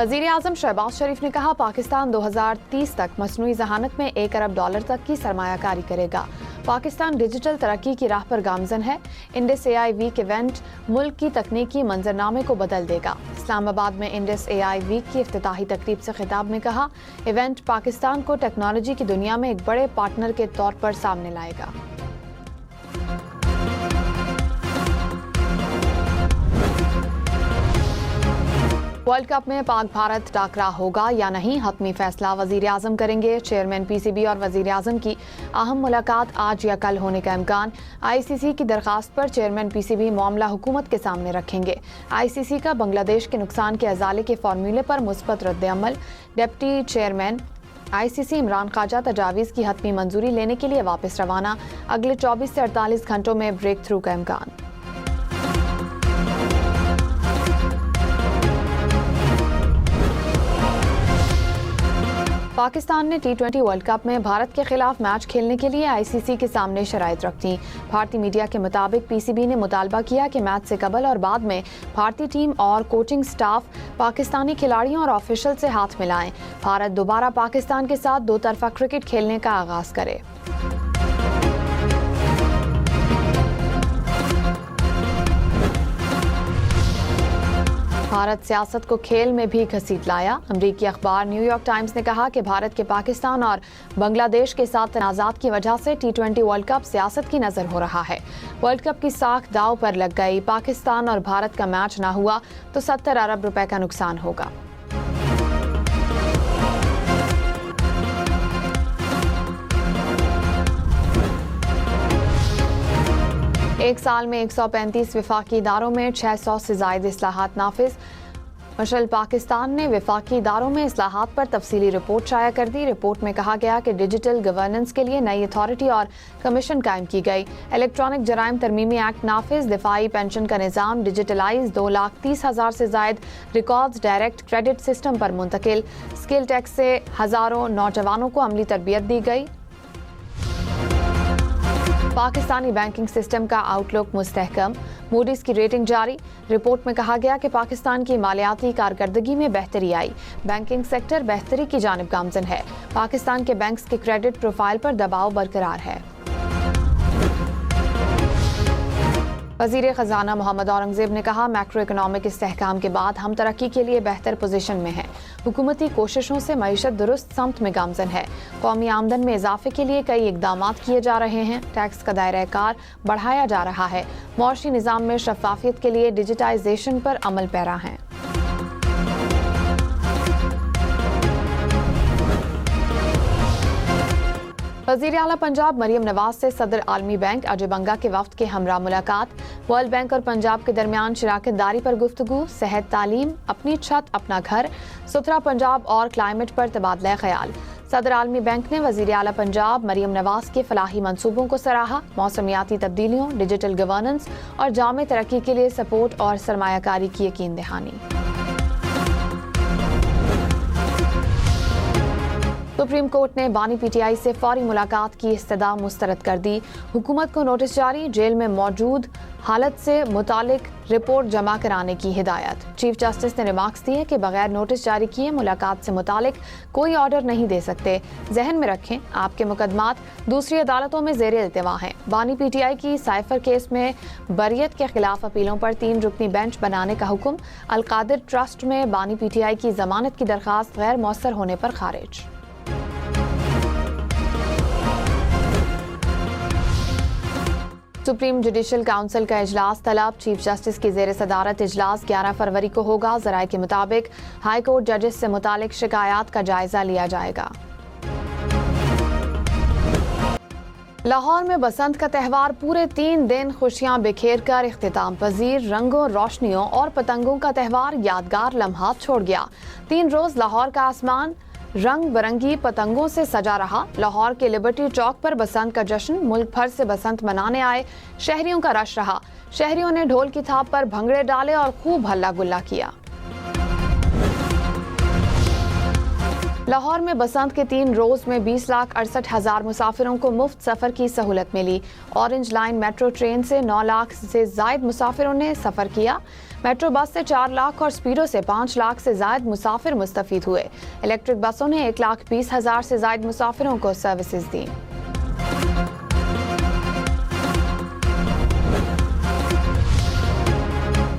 वज़ीर आज़म शहबाज शरीफ ने कहा, पाकिस्तान 2030 तक मसनूई ज़हानत में $1 अरब तक की सरमायाकारी करेगा। पाकिस्तान डिजिटल तरक्की की राह पर गामजन है। इंडस AI वीक इवेंट मुल्क की तकनीकी मंजरनामे को बदल देगा। इस्लामाबाद में इंडस AI वीक की इफ्तिताही तकरीब से खिताब में कहा, इवेंट पाकिस्तान को टेक्नोलॉजी की दुनिया में एक बड़े पार्टनर के तौर पर सामने लाएगा। वर्ल्ड कप में पाक भारत टाकरा होगा या नहीं, हतमी फैसला वज़ीर आज़म करेंगे। चेयरमैन PCB और वज़ीर आज़म की अहम मुलाकात आज या कल होने का इम्कान। ICC की दरखास्त पर चेयरमैन PCB मामला हुकूमत के सामने रखेंगे। ICC का बांग्लादेश के नुकसान के अजाले के फार्मूले पर मुस्बत रद्द-ए-अमल। Deputy chairman ICC Imran Khawaja तजावीज़ की हतमी मंजूरी लेने के लिए वापस रवाना। अगले 24 से 48 घंटों में ब्रेक थ्रू का इम्कान। पाकिस्तान ने T20 वर्ल्ड कप में भारत के खिलाफ मैच खेलने के लिए ICC के सामने शराइत रख दी। भारतीय मीडिया के मुताबिक PCB ने मुतालबा किया कि मैच से कबल और बाद में भारतीय टीम और कोचिंग स्टाफ पाकिस्तानी खिलाड़ियों और ऑफिशियल से हाथ मिलाएं। भारत दोबारा पाकिस्तान के साथ दो तरफा क्रिकेट खेलने का आगाज करे। भारत सियासत को खेल में भी घसीट लाया। अमरीकी अखबार न्यूयॉर्क टाइम्स ने कहा कि भारत के पाकिस्तान और बांग्लादेश के साथ तनाज़ात की वजह से T20 वर्ल्ड कप सियासत की नज़र हो रहा है। वर्ल्ड कप की साख दाव पर लग गई। पाकिस्तान और भारत का मैच ना हुआ तो $70 अरब का नुकसान होगा। एक साल में 135 वफाकी इदारों में 600 से ज़ायद इस्लाहात नाफिज। मशल पाकिस्तान ने वफाकी इदारों में इस्लाहात पर तफसीली रिपोर्ट शाया कर दी। रिपोर्ट में कहा गया कि डिजिटल गवर्नेंस के लिए नई अथॉरिटी और कमीशन कायम की गई। इलेक्ट्रॉनिक जराइम तरमीमी एक्ट नाफिज। दिफाई पेंशन का निज़ाम डिजिटलाइज। 2,30,000 से ज़ायद रिकॉर्ड्स डायरेक्ट क्रेडिट सिस्टम पर मुंतकिल। स्किल टैक्स से हज़ारों नौजवानों को अमली तरबियत दी गई। पाकिस्तानी बैंकिंग सिस्टम का आउटलुक मुस्तहकम। मूडीज की रेटिंग जारी। रिपोर्ट में कहा गया कि पाकिस्तान की मालियाती कारकर्दगी में बेहतरी आई। बैंकिंग सेक्टर बेहतरी की जानिब गामजन है। पाकिस्तान के बैंक्स के क्रेडिट प्रोफाइल पर दबाव बरकरार है। वज़ीर ख़ज़ाना मोहम्मद औरंगज़ेब ने कहा, मैक्रो इकनॉमिक इस्तेहकाम के बाद हम तरक्की के लिए बेहतर पोजीशन में हैं। हुकूमती कोशिशों से मईशत दुरुस्त समत में गामजन है। कौमी आमदन में इजाफे के लिए कई इकदामात किए जा रहे हैं। टैक्स का दायरा कार बढ़ाया जा रहा है। मुआशी निज़ाम में शफाफियत के लिए डिजिटाइजेशन पर अमल पैरा है। वज़ीर आला पंजाब मरियम नवाज से सदर आलमी बैंक अजय बंगा के वफ्द के हमरा मुलाकात। वर्ल्ड बैंक और पंजाब के दरमियान शराकत दारी पर गुफ्तगू। सेहत, तालीम, अपनी छत अपना घर, सुथरा पंजाब और क्लाइमेट पर तबादला ख्याल। सदर आलमी बैंक ने वज़ीर आला पंजाब मरियम नवाज के फलाही मंसूबों को सराहा। मौसमियाती तब्दीलियों, डिजिटल गवर्नेंस और जामे तरक्की के लिए सपोर्ट और सरमायाकारी की यकीन दहानी। सुप्रीम कोर्ट ने बानी PTI से फौरी मुलाकात की इस्तदा मुस्तरद कर दी। हुकूमत को नोटिस जारी। जेल में मौजूद हालत से मुतालिक रिपोर्ट जमा कराने की हिदायत। चीफ जस्टिस ने रिमार्क्स दिए कि बगैर नोटिस जारी किए मुलाकात से मुतालिक कोई ऑर्डर नहीं दे सकते। जहन में रखें, आपके मुकदमात दूसरी अदालतों में ज़ेर इल्तिवा हैं। बानी PTI की साइफर केस में बरियत के खिलाफ अपीलों पर 3 रुकनी बेंच बनाने का हुक्म। अलकादिर ट्रस्ट में बानी PTI की जमानत की दरखास्त गैर मौसर होने पर खारिज। सुप्रीम जुडिशल काउंसिल का इजलास तलब। चीफ जस्टिस की ज़ेर सदारत इजलास 11 फरवरी को होगा। ज़राए के मुताबिक हाई कोर्ट जजेस से मुतालिक शिकायत का जायजा लिया जाएगा। लाहौर में बसंत का त्यौहार पूरे 3 दिन खुशियां बिखेर कर इख्तिताम पजीर। रंगों, रोशनियों और पतंगों का त्यौहार यादगार लम्हात छोड़ गया। 3 रोज लाहौर का आसमान रंग बिरंगी पतंगों से सजा रहा। लाहौर के लिबर्टी चौक पर बसंत का जश्न। मुल्क भर से बसंत मनाने आए शहरियों का रश रहा। शहरियों ने ढोल की थाप पर भंगड़े डाले और खूब हल्ला गुल्ला किया। लाहौर में बसंत के 3 रोज में 20,68,000 मुसाफिरों को मुफ्त सफर की सहूलत मिली। ऑरेंज लाइन मेट्रो ट्रेन से 9 लाख से जायद मुसाफिरों ने सफर किया। मेट्रो बस से 4 लाख और स्पीडो से 5 लाख से ज्यादा मुसाफिर मुस्तफीद हुए। इलेक्ट्रिक बसों ने 1,20,000 से ज्यादा मुसाफिरों को सर्विसेज दी।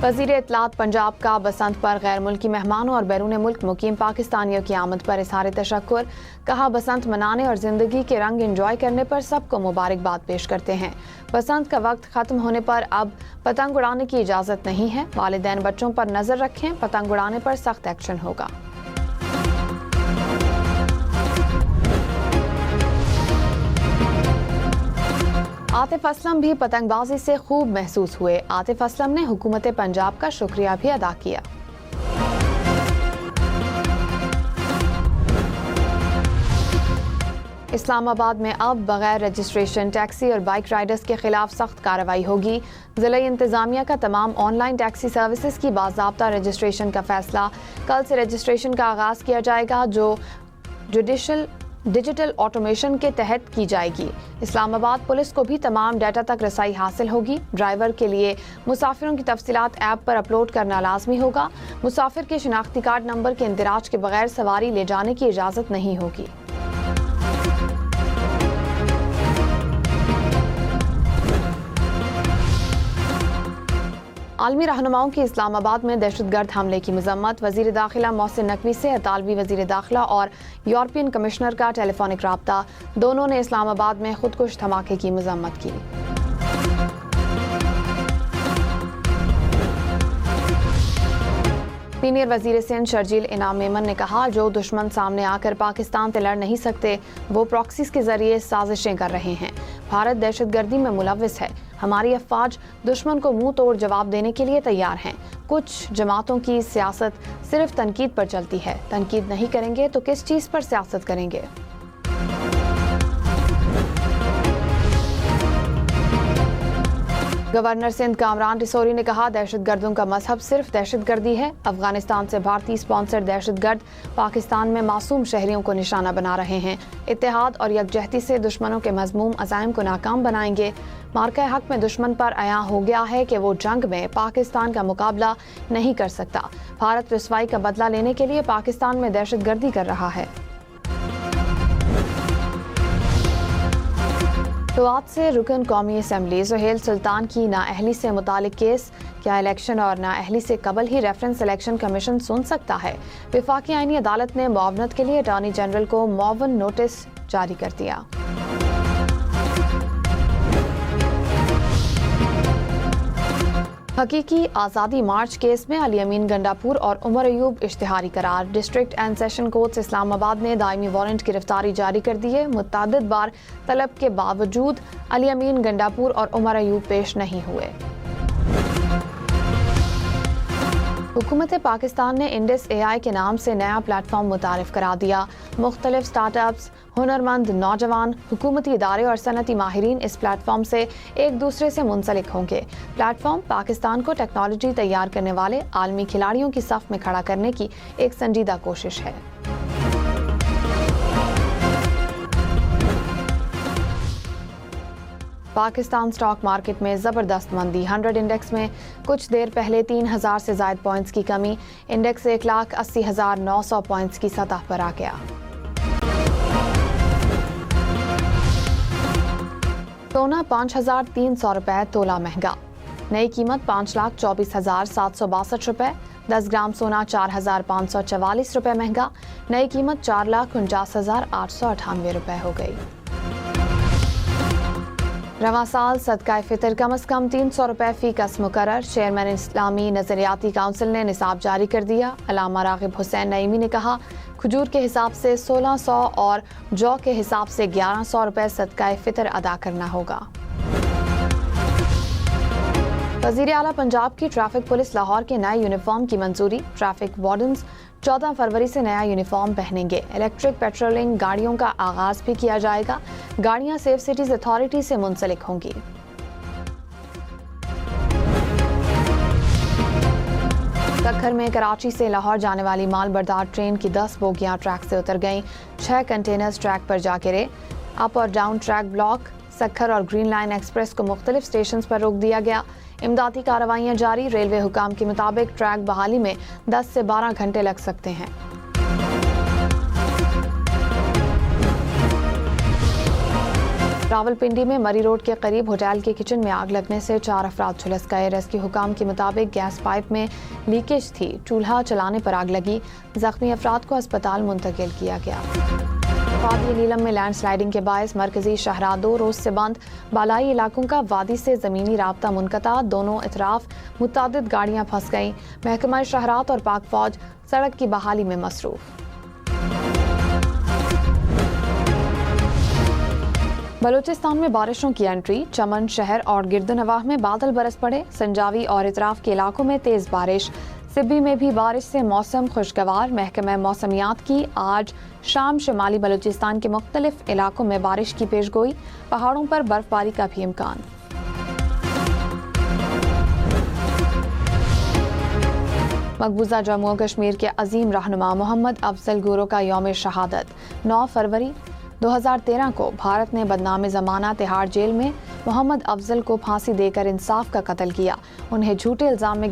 वज़ीर इत्तलात पंजाब का बसंत पर गैर मुल्की मेहमानों और बैरून मुल्क मुकीम पाकिस्तानियों की आमद पर इज़हार तशक्कुर। कहा, बसंत मनाने और ज़िंदगी के रंग एंजॉय करने पर सबको मुबारकबाद पेश करते हैं। बसंत का वक्त ख़त्म होने पर अब पतंग उड़ाने की इजाज़त नहीं है। वालिदैन बच्चों पर नज़र रखें, पतंग उड़ाने पर सख्त एक्शन होगा। आतिफ असलम भी पतंगबाजी से खूब महसूस हुए। आतिफ असलम ने हुकूमत पंजाब का शुक्रिया भी अदा किया। इस्लामाबाद में अब बगैर रजिस्ट्रेशन टैक्सी और बाइक राइडर्स के खिलाफ सख्त कार्रवाई होगी। जिला इंतजामिया का तमाम ऑनलाइन टैक्सी सर्विसेज की बाज़ाब्ता रजिस्ट्रेशन का फैसला। कल से रजिस्ट्रेशन का आगाज किया जाएगा, जो डिजिटल ऑटोमेशन के तहत की जाएगी। इस्लामाबाद पुलिस को भी तमाम डाटा तक रसाई हासिल होगी। ड्राइवर के लिए मुसाफिरों की तफसीलात ऐप पर अपलोड करना लाजमी होगा। मुसाफिर के शिनाख्ती कार्ड नंबर के इंदिराज के बगैर सवारी ले जाने की इजाज़त नहीं होगी। आलमी रहनुमाओं की इस्लामाबाद में दहशतगर्द हमले की मजम्मत। वज़ीर दाखिला मोहसिन नकवी से इतालवी वज़ीर दाखिला और यूरोपियन कमिश्नर का टेलीफोनिक राब्ता। दोनों ने इस्लामाबाद में खुदकुश धमाके की मजम्मत की। सीनियर वज़ीर सिंध शर्जील इनाम मेमन ने कहा, जो दुश्मन सामने आकर पाकिस्तान से लड़ नहीं सकते वो प्रॉक्सीज के जरिए साजिशें कर रहे हैं। भारत दहशतगर्दी में मुलव्विस है। हमारी अफवाज दुश्मन को मुंह तोड़ जवाब देने के लिए तैयार हैं। कुछ जमातों की सियासत सिर्फ तनकीद पर चलती है। तनकीद नहीं करेंगे तो किस चीज़ पर सियासत करेंगे। गवर्नर सिंध कामरान रिसोरी ने कहा, दहशतगर्दों का मजहब सिर्फ दहशतगर्दी है। अफगानिस्तान से भारतीय स्पॉन्सर्ड दहशतगर्द पाकिस्तान में मासूम शहरियों को निशाना बना रहे हैं। इत्तेहाद और यकजहती से दुश्मनों के मजमूम अज़ाइम को नाकाम बनाएंगे। मार्का हक में दुश्मन पर अया हो गया है कि वो जंग में पाकिस्तान का मुकाबला नहीं कर सकता। भारत रुसवाई का बदला लेने के लिए पाकिस्तान में दहशतगर्दी कर रहा है। तो आज से रुकन कौमी असम्बली सुहेल सुल्तान की नाअहली से मुतालिक केस। क्या इलेक्शन और नाअहली से कबल ही रेफरेंस इलेक्शन कमीशन सुन सकता है? वफाकी आईनी अदालत ने मुआवनत के लिए अटॉर्नी जनरल को मुआवन नोटिस जारी कर दिया। हकीकी आज़ादी मार्च केस में अली अमीन गंडापुर और उमर अयूब इश्तिहारी करार। District and session court Islamabad ने दायमी वारंट गिरफ्तारी जारी कर दी है। मुतअद्दिद बार तलब के बावजूद अली अमीन गंडापुर और उमर अयूब पेश नहीं हुए। हुकूमत पाकिस्तान ने इंडस AI के नाम से नया प्लेटफॉर्म मुतारिफ करा दिया। मुख्तलिफ स्टार्टअप्स, हुनरमंद नौजवान, हुकूमती इदारे और सनती माहिरीन इस प्लेटफॉर्म से एक दूसरे से मुंसलिक होंगे। प्लेटफॉर्म पाकिस्तान को टेक्नोलॉजी तैयार करने वाले आलमी खिलाड़ियों की सफ में खड़ा करने की एक संजीदा कोशिश है। पाकिस्तान स्टॉक मार्केट में ज़बरदस्त मंदी। 100 इंडेक्स में कुछ देर पहले 3000 से ज़ायद पॉइंट्स की कमी। इंडेक्स 1,80,900 पॉइंट्स की सतह पर आ गया। सोना 5,300 रुपए तोला महंगा। नई कीमत 5,24,762 रुपए। 10 ग्राम सोना 4,544 रुपए महंगा। नई कीमत 4,49,898 रुपए हो गई। रवां साल सदका फितर कम अज़ कम 300 रुपए फी कस मुकर्रर। चेयरमैन इस्लामी नजरियाती काउंसिल ने निसाब जारी कर दिया। अलामा रागिब हुसैन नईमी ने कहा, खजूर के हिसाब से 1600 और जौ के हिसाब से 1100 रुपए सदका फितर अदा करना होगा। वज़ीर आला पंजाब की ट्रैफिक पुलिस लाहौर के नए यूनिफॉर्म की मंजूरी। ट्रैफिक वार्डन्स 14 फरवरी से नया यूनिफॉर्म पहनेंगे। इलेक्ट्रिक पेट्रोलिंग गाड़ियों का आगाज भी किया जाएगा। गाड़ियां सेफ सिटीज अथॉरिटी से मुंसलिक होंगी। सक्खर में कराची से लाहौर जाने वाली माल बरदार ट्रेन की 10 बोगियां ट्रैक से उतर गईं। 6 कंटेनर्स ट्रैक पर जा गिरे। अप और डाउन ट्रैक ब्लॉक। सक्खर और ग्रीन लाइन एक्सप्रेस को मुख्तलिफ स्टेशन पर रोक दिया गया। इमदादी कार्रवाइयां जारी। रेलवे हुकाम के मुताबिक ट्रैक बहाली में 10 से 12 घंटे लग सकते हैं। रावलपिंडी में मरी रोड के करीब होटल के किचन में आग लगने से 4 अफराद झुलस गए। रेस्क्यू हुकाम के मुताबिक गैस पाइप में लीकेज थी। चूल्हा चलाने पर आग लगी। जख्मी अफराद को अस्पताल मुंतकिल किया गया। वादी नीलम में लैंडस्लाइडिंग के बायस मरकजी शाहराह 2 रोज से बंद। बालाई इलाकों का वादी से ज़मीनी राब्ता मुनक़ता। दोनों इतराफ मुतादिद गाड़ियाँ फंस गईं। महकमा शहरात और पाक फौज सड़क की बहाली में मसरूफ। बलूचिस्तान में बारिशों की एंट्री। चमन शहर और गिरदनवाह में बादल बरस पड़े। संजावी और इतराफ के इलाकों में तेज बारिश। सिब्बी में भी बारिश से मौसम खुशगवार। महकमा मौसमियात की आज शाम शुमाली बलूचिस्तान के मुख्तलिफ इलाकों में बारिश की पेशगोई। पहाड़ों पर बर्फबारी का भी इम्कान। मकबूजा जम्मू और कश्मीर के अजीम रहनुमा मोहम्मद अफजल गुरो का यौम शहादत 9 फरवरी 2013 को भारत ने बदनाम ज़माना तिहाड़ जेल में मोहम्मद अफजल को फांसी देकर इंसाफ का कत्ल किया। उन्हें झूठे इल्जाम में